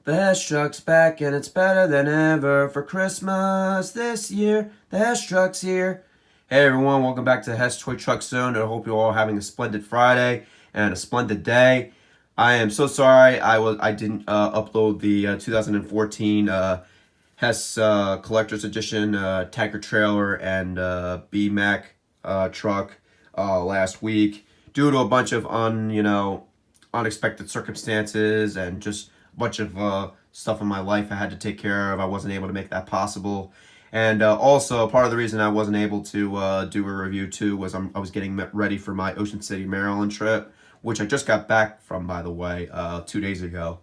The Hess truck's back and it's better than ever for Christmas this year. The Hess truck's here. Hey everyone, welcome back to the Hess Toy Truck Zone. I hope you're all having a splendid Friday and a splendid day. I am so sorry I didn't upload the 2014 Hess Collector's Edition tanker trailer and B-Mack truck last week due to a bunch of unexpected circumstances and just a bunch of stuff in my life I had to take care of. I wasn't able to make that possible. And also, part of the reason I wasn't able to do a review too was I was getting ready for my Ocean City, Maryland trip, which I just got back from, by the way, 2 days ago.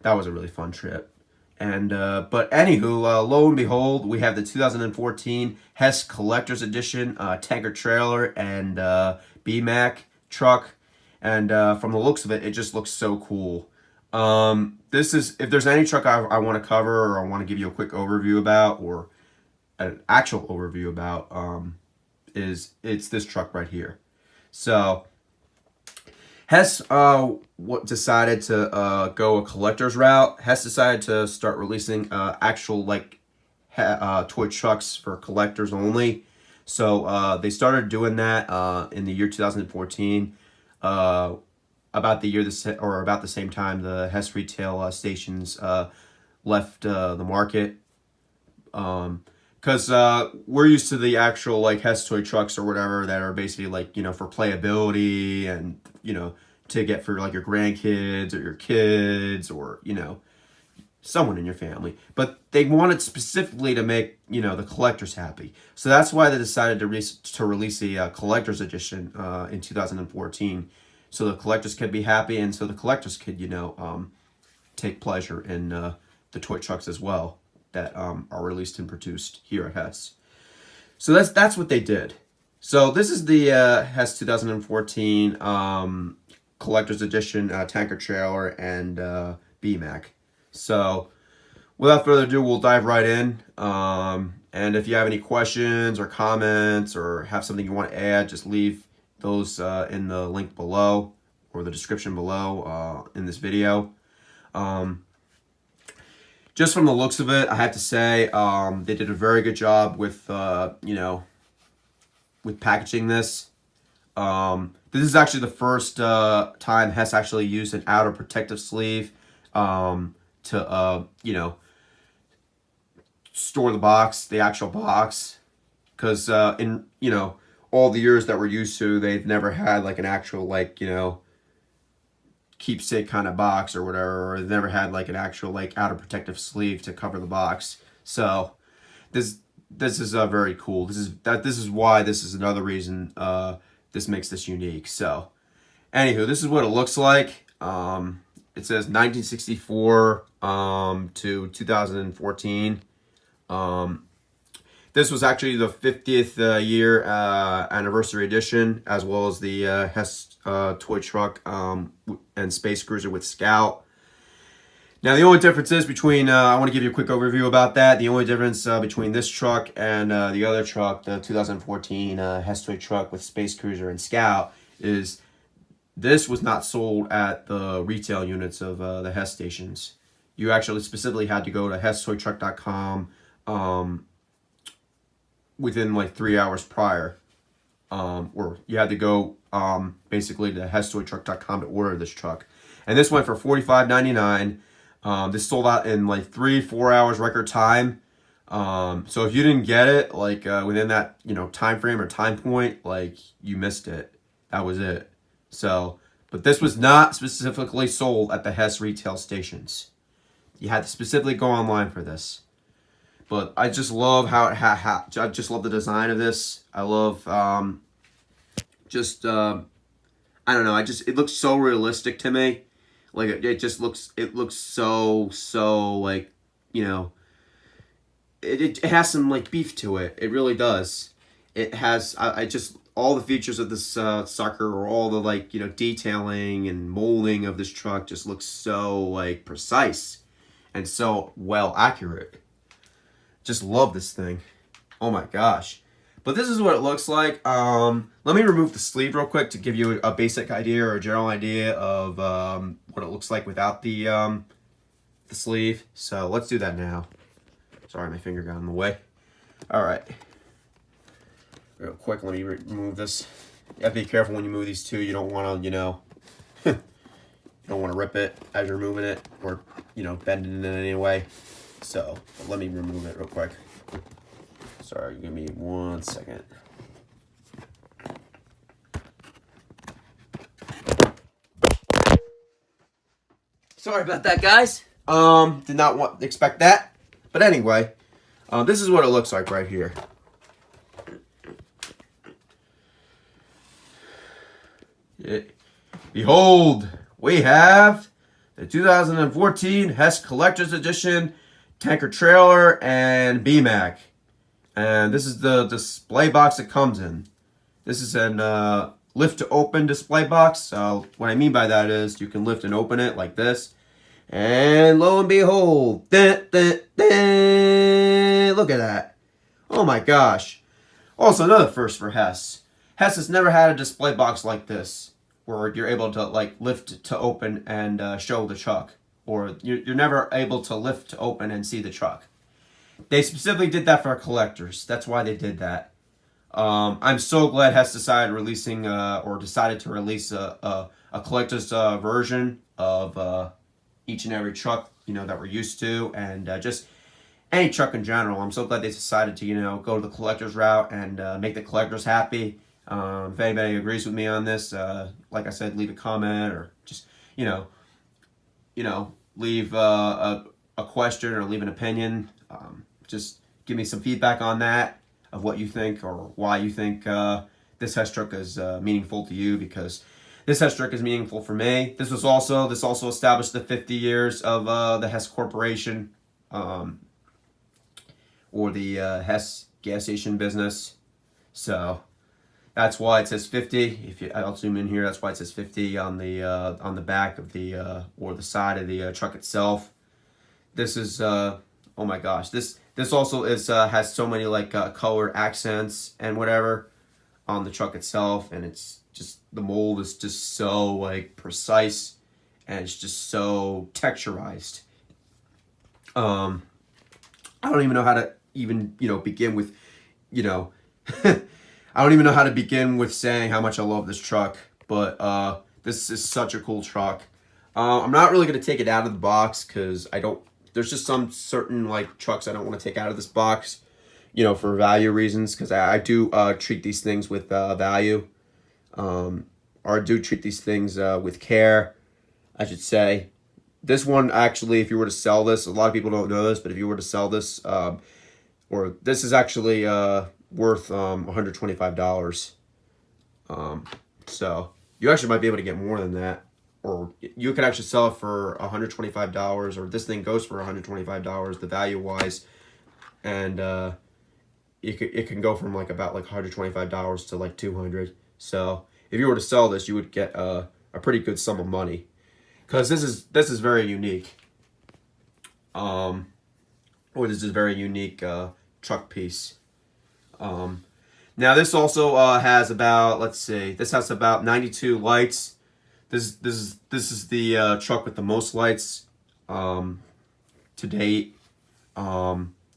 That was a really fun trip. And but anywho, lo and behold, we have the 2014 Hess Collector's Edition tanker trailer and B-Mack truck. And from the looks of it, it just looks so cool. This is, if there's any truck I want to cover or I want to give you a quick overview about, or an actual overview about, it's this truck right here. So Hess decided to go a collector's route. Hess decided to start releasing actual toy trucks for collectors only. So they started doing that in the year 2014. About the same time the Hess retail stations left the market. Because we're used to the actual Hess toy trucks or whatever that are basically for playability and to get for your grandkids or your kids or someone in your family. But they wanted specifically to make the collectors happy. So that's why they decided to release a collector's edition in 2014, so the collectors could be happy and so the collectors could take pleasure in the toy trucks as well that are released and produced here at Hess. So that's what they did. So this is the Hess 2014 Collector's Edition tanker trailer and B-Mack. So without further ado, we'll dive right in. And if you have any questions or comments or have something you want to add, just leave those in the link below or the description below in this video. Just from the looks of it, I have to say they did a very good job with with packaging this. This is actually the first time Hess actually used an outer protective sleeve to store the box, the actual box, because in all the years that we're used to, they've never had an actual keepsake kind of box or whatever, or they've never had an actual outer protective sleeve to cover the box. So this is very cool. This is why this is another reason this makes this unique. So anywho, this is what it looks like. It says 1964 to 2014. This was actually the 50th year anniversary edition, as well as the Hess toy truck and space cruiser with Scout. Now, the only difference is between, I want to give you a quick overview about that. The only difference between this truck and the other truck, the 2014 Hess toy truck with space cruiser and Scout, is this was not sold at the retail units of the Hess stations. You actually specifically had to go to HessToyTruck.com within 3 hours prior, or you had to go basically to HessToyTruck.com to order this truck, and this went for $45.99. This sold out in 3-4 hours record time. So if you didn't get it within that time frame or time point, you missed it. That was it. So, but this was not specifically sold at the Hess retail stations. You had to specifically go online for this. But I just love how I just love the design of this. I love I don't know, it looks so realistic to me. It looks so it has some beef to it. It really does. It has I just all the features of this sucker, or all the detailing and molding of this truck just looks so precise and so well accurate. Just love this thing. Oh my gosh. But this is what it looks like. Let me remove the sleeve real quick to give you a basic idea or a general idea of what it looks like without the the sleeve. So let's do that now. Sorry, my finger got in the way. All right. Real quick, let me remove this. You have to be careful when you move these two. You don't want to, you know, you don't want to rip it as you're moving it or, you know, bend it in any way. So let me remove it real quick. Sorry, give me 1 second. Sorry about that, guys. Did not expect that. But anyway, this is what it looks like right here. Behold, we have the 2014 Hess Collector's Edition tanker trailer and B-Mack. And this is the display box it comes in. This is an lift to open display box. So what I mean by that is you can lift and open it like this. And lo and behold, look at that. Oh my gosh. Also another first for Hess. Hess has never had a display box like this where you're able to like lift to open and show the truck. Or you're never able to lift to open and see the truck. They specifically did that for collectors. That's why they did that. I'm so glad Hess decided to release a collector's version of each and every truck, you know, that we're used to, and just any truck in general. I'm so glad they decided to, you know, go to the collector's route and make the collectors happy. If anybody agrees with me on this, like I said, leave a comment or just, you know, leave a question or leave an opinion. Just give me some feedback on that of what you think or why you think this Hess truck is meaningful to you, because this Hess truck is meaningful for me. This also established the 50 years of the Hess Corporation, or the Hess gas station business. So that's why it says 50. I'll zoom in here. That's why it says 50 on the back of the or the side of the truck itself. This is oh my gosh. This also is has so many like colored accents and whatever on the truck itself, and it's just, the mold is just so like precise and it's just so texturized. I don't even know how to even, you know, begin with, you know, I don't even know how to begin with saying how much I love this truck, but this is such a cool truck. I'm not really going to take it out of the box because there's just some certain like trucks I don't want to take out of this box, you know, for value reasons, because I do treat these things with value, or I do treat these things with care, I should say. This one, actually, if you were to sell this, a lot of people don't know this, but if you were to sell this, or this is actually worth $125. So you actually might be able to get more than that, or you could actually sell it for $125, or this thing goes for $125, the value wise, and it can go from like about like $125 to like $200. So if you were to sell this, you would get a pretty good sum of money, because this is very unique. Or this is a very unique truck piece. Now this also has about, let's see, this has about 92 lights. This is the truck with the most lights to date.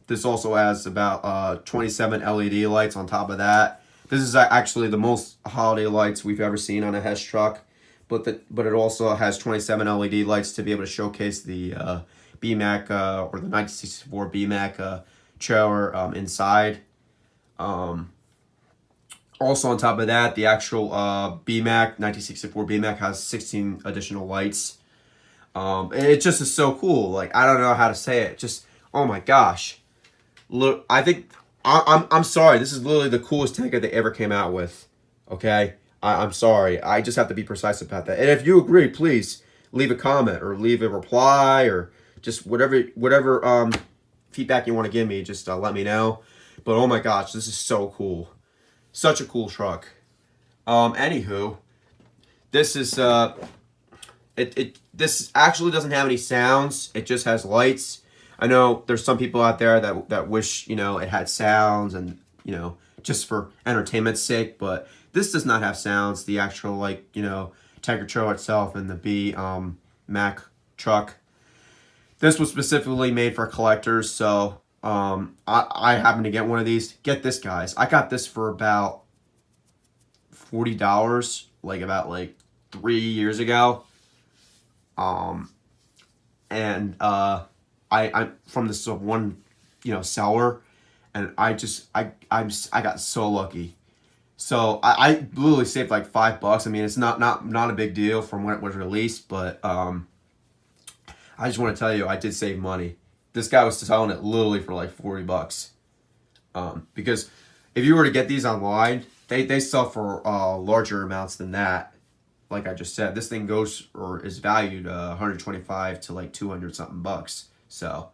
This also has about 27 LED lights on top of that. This is actually the most holiday lights we've ever seen on a Hess truck, but it also has 27 LED lights to be able to showcase the B-Mack or the 1964 B-Mack trailer inside. Also on top of that, the actual B-Mack 1964 B-Mack has 16 additional lights. It just is so cool. Like, I don't know how to say it. Just, oh my gosh. Look, I think I'm sorry. This is literally the coolest tanker they ever came out with. Okay, I'm sorry. I just have to be precise about that. And if you agree, please leave a comment or leave a reply or just whatever feedback you want to give me. Just let me know. But oh my gosh, this is so cool. Such a cool truck. Anywho, this is this actually doesn't have any sounds. It just has lights. I know there's some people out there that wish, you know, it had sounds and, you know, just for entertainment's sake, but this does not have sounds. The actual, like, you know, tanker trailer itself and the B-Mack truck This was specifically made for collectors, so I happened to get one of these. Get this, guys. I got this for about $40, like about like 3 years ago. And I'm from this one, seller, and I got so lucky. So I literally saved like $5. I mean, it's not a big deal from when it was released, but I just want to tell you, I did save money. This guy was selling it literally for like $40. Because if you were to get these online, they sell for larger amounts than that. Like I just said, this thing goes or is valued 125 to like 200 something bucks. So,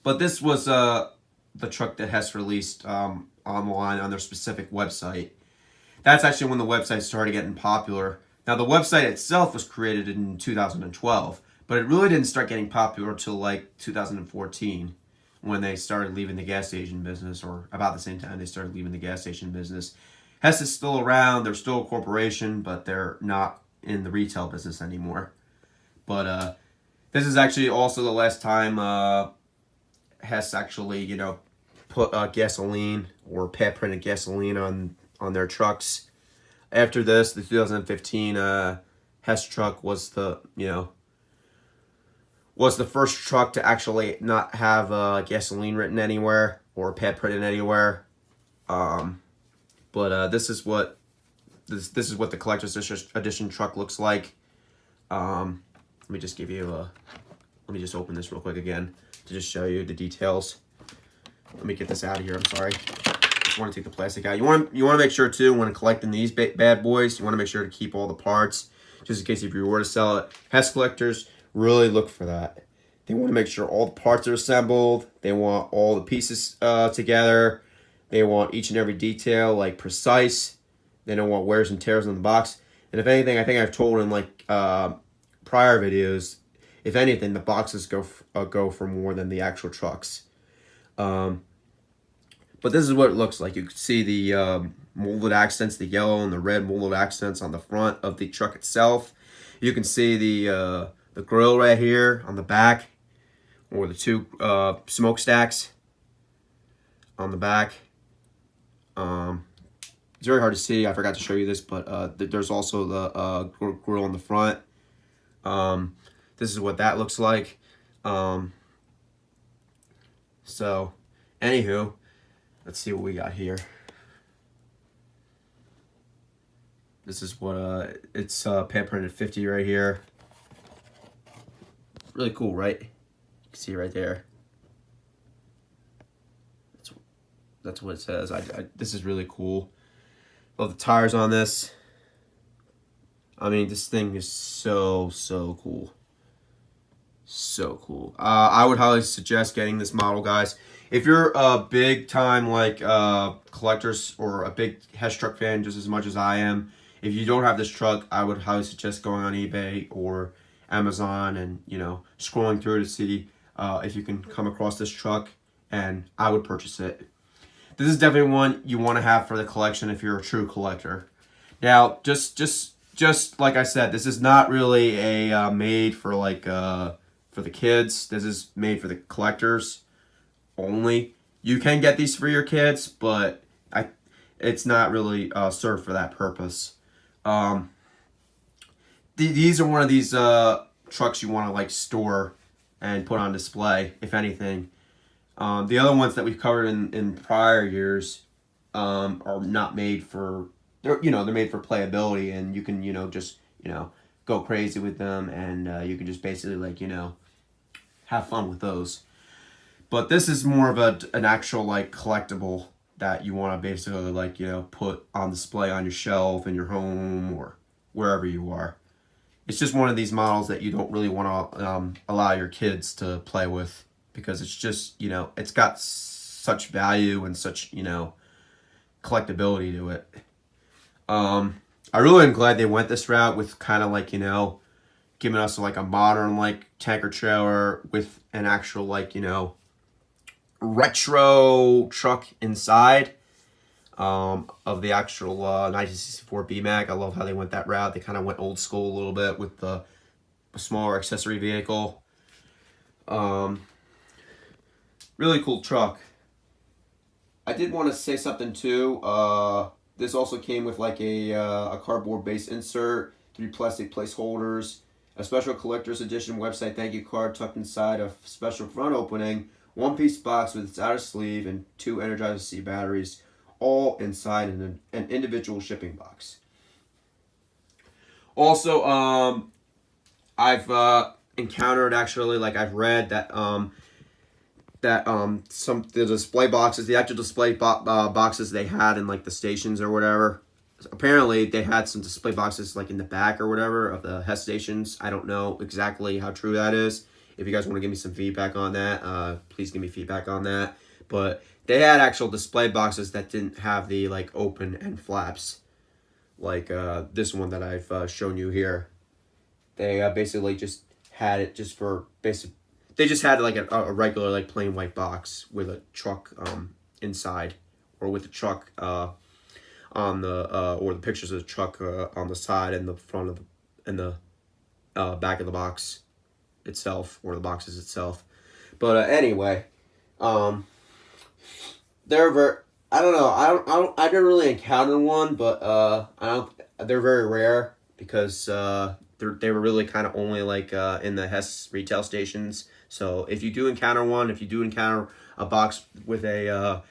but this was the truck that Hess released online on their specific website. That's actually when the website started getting popular. Now the website itself was created in 2012, but it really didn't start getting popular until like 2014 when they started leaving the gas station business, or about the same time they started leaving the gas station business. Hess is still around. They're still a corporation, but they're not in the retail business anymore. But this is actually also the last time Hess actually, put gasoline or pad printed gasoline on their trucks. After this, the 2015 Hess truck was the first truck to actually not have gasoline written anywhere or pad printed anywhere. But this is what the collector's edition truck looks like. Let me just open this real quick again to just show you the details. Let me get this out of here. I'm sorry. Just want to take the plastic out. You want to make sure too, when collecting these bad boys, you want to make sure to keep all the parts, just in case if you were to sell it. Hess collectors really look for that. They want to make sure all the parts are assembled. They want all the pieces together. They want each and every detail like precise. They don't want wears and tears on the box. And if anything, I think I've told in like prior videos, if anything, the boxes go for more than the actual trucks. But this is what it looks like. You can see the molded accents, the yellow and the red molded accents on the front of the truck itself. You can see the grill right here on the back, or the two smokestacks on the back. It's very hard to see. I forgot to show you this, but there's also the grill on the front. This is what that looks like. So, anywho, let's see what we got here. This is what it's pad printed 50 right here. Really cool, right? You can see right there. That's what it says. This is really cool. Love the tires on this. I mean, this thing is so cool. So cool. I would highly suggest getting this model, guys. If you're a big time like collectors or a big Hess truck fan just as much as I am, if you don't have this truck, I would highly suggest going on eBay or Amazon and scrolling through to see if you can come across this truck, and I would purchase it. This is definitely one you want to have for the collection if you're a true collector. Now, just like I said, this is not really a made for like for the kids. This is made for the collectors only. You can get these for your kids, but it's not really served for that purpose. These are one of these trucks you want to like store and put on display, if anything. The other ones that we've covered in prior years are not made for, they're made for playability, and you can just go crazy with them, and you can just basically like have fun with those. But this is more of an actual like collectible that you want to basically like put on display on your shelf in your home or wherever you are. It's just one of these models that you don't really want to allow your kids to play with, because it's just it's got such value and such collectability to it. I really am glad they went this route with kind of like giving us like a modern like tanker trailer with an actual like retro truck inside of the actual 1964 B-Mack. I love how they went that route. They kind of went old school a little bit with the smaller accessory vehicle. Really cool truck. I did want to say something too. This also came with like a cardboard base insert, 3 plastic placeholders, a special collector's edition website thank you card tucked inside a special front opening, 1-piece box with its outer sleeve, and 2 Energizer C batteries, all inside an individual shipping box. Also, I've encountered, actually, like I've read that some the display boxes, the actual display boxes they had in like the stations or whatever. Apparently, they had some display boxes like in the back or whatever of the Hess stations. I don't know exactly how true that is. If you guys want to give me some feedback on that, please give me feedback on that. But they had actual display boxes that didn't have the like open end flaps, like this one that I've shown you here. They basically just had it just for basic. They just had like a regular like plain white box with a truck inside, or with the truck on the or the pictures of the truck on the side and the front of and the back of the box itself, or the boxes itself. But anyway, they're very. I don't know. I didn't really encounter one, but I don't. They're very rare because they were really kind of only like in the Hess retail stations. So if you do encounter one, if you do encounter a box with a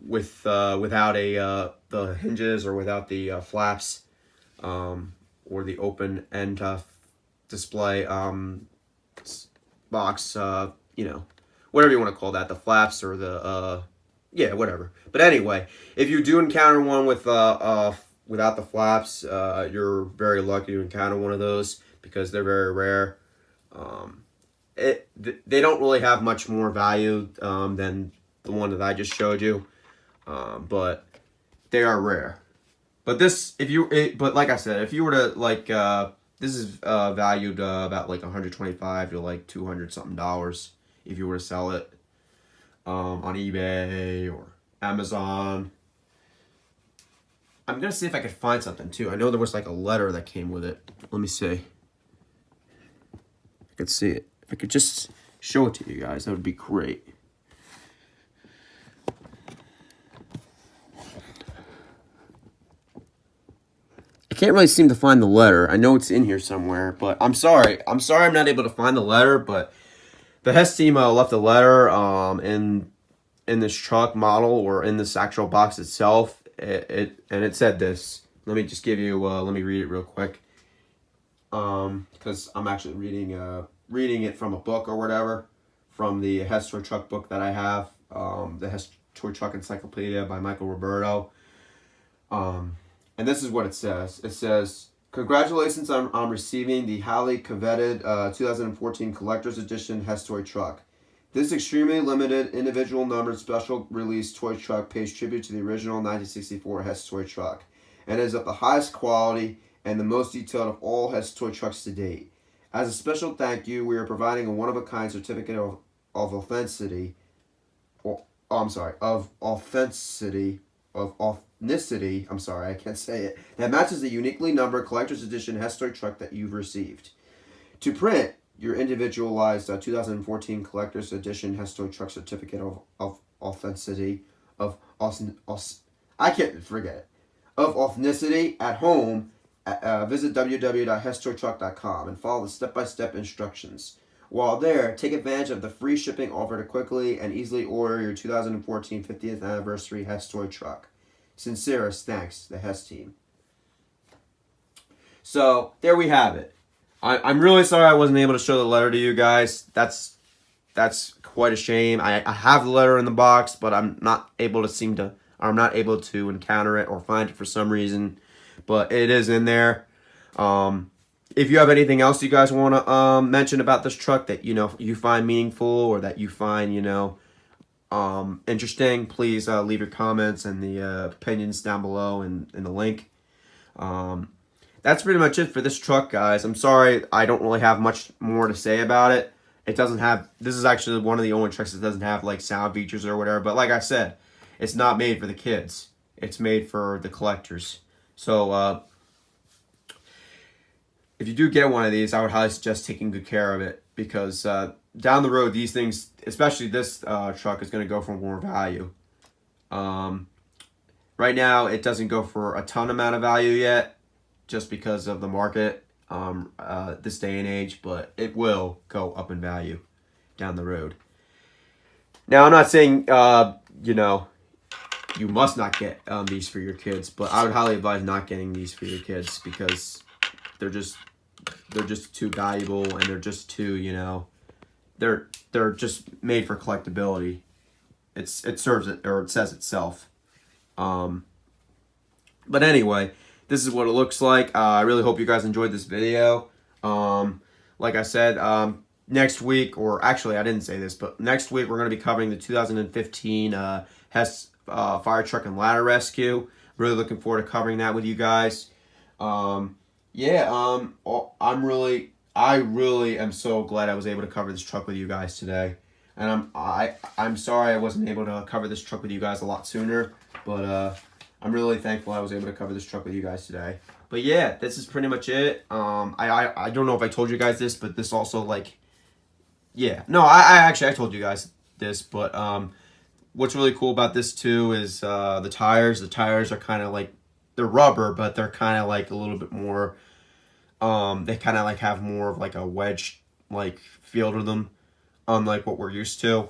without the hinges or without the flaps, or the open end display box, you know, whatever you want to call that, the flaps or the yeah, whatever. But anyway, if you do encounter one with without the flaps, you're very lucky to encounter one of those because they're very rare. They don't really have much more value than the one that I just showed you, but they are rare. But this, but like I said, if you were to like, this is valued about like $125 to like $200 something if you were to sell it on eBay or Amazon. I'm gonna see if I could find something too. I know there was like a letter that came with it. Let me see. I could see it. If I could just show it to you guys, that would be great. I can't really seem to find the letter. I know it's in here somewhere, but I'm sorry. I'm not able to find the letter, but the Hess team left a letter in this truck model, or in this actual box itself. It said this. Let me just give you. Let me read it real quick. Because I'm actually reading it from a book or whatever, from the Hess Toy Truck book that I have, the Hess Toy Truck Encyclopedia by Michael Roberto. And this is what it says. It says, "Congratulations on receiving the highly coveted 2014 Collector's Edition Hess Toy Truck. This extremely limited, individual numbered, special release toy truck pays tribute to the original 1964 Hess Toy Truck, and is of the highest quality and the most detailed of all Hess Toy Trucks to date. As a special thank you, we are providing a one-of-a-kind certificate of authenticity, that matches the uniquely numbered collector's edition Hess Toy Truck that you've received. To print your individualized 2014 collector's edition Hess Toy Truck certificate of authenticity, of authenticity at home, visit www.hesstoytruck.com and follow the step-by-step instructions. While there, take advantage of the free shipping offer to quickly and easily order your 2014 50th anniversary Hess Toy Truck. Sincerest thanks, the Hess team." So there we have it. I'm really sorry I wasn't able to show the letter to you guys. That's quite a shame. I have the letter in the box, but I'm not able to encounter it or find it for some reason. But it is in there. If you have anything else you guys want to mention about this truck that you find meaningful, or that you find interesting, please leave your comments and the opinions down below in the link. That's pretty much it for this truck, guys. I'm sorry I don't really have much more to say about it. This is actually one of the only trucks that doesn't have like sound features or whatever. But like I said, it's not made for the kids. It's made for the collectors. So if you do get one of these, I would highly suggest taking good care of it, because down the road, these things, especially this truck, is going to go for more value. Right now, it doesn't go for a ton amount of value yet, just because of the market this day and age, but it will go up in value down the road. Now, I'm not saying, you know, you must not get these for your kids, but I would highly advise not getting these for your kids, because they're just too valuable, and they're just too, you know, they're just made for collectability. It serves it, or it says itself. But anyway, this is what it looks like. I really hope you guys enjoyed this video. Like I said, next week, or actually I didn't say this, but next week we're going to be covering the 2015 Hess fire truck and ladder rescue. Really looking forward to covering that with you guys. Yeah, I really am so glad I was able to cover this truck with you guys today. And I'm sorry I wasn't able to cover this truck with you guys a lot sooner, but I'm really thankful I was able to cover this truck with you guys today. But yeah, this is pretty much it. I don't know if I told you guys this, but this also, like, yeah, no, I told you guys this, but what's really cool about this too is the tires. The tires are kind of like, they're rubber, but they're kind of like a little bit more, they kind of like have more of like a wedge like feel to them, unlike what we're used to.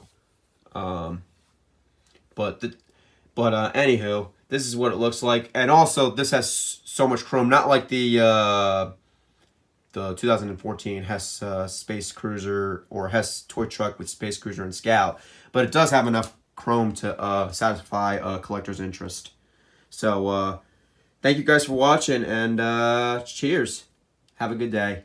Anywho, this is what it looks like, and also this has so much chrome, not like the 2014 Hess Space Cruiser or Hess toy truck with Space Cruiser and Scout, but it does have enough chrome to satisfy a collector's interest. So thank you guys for watching, and cheers. Have a good day.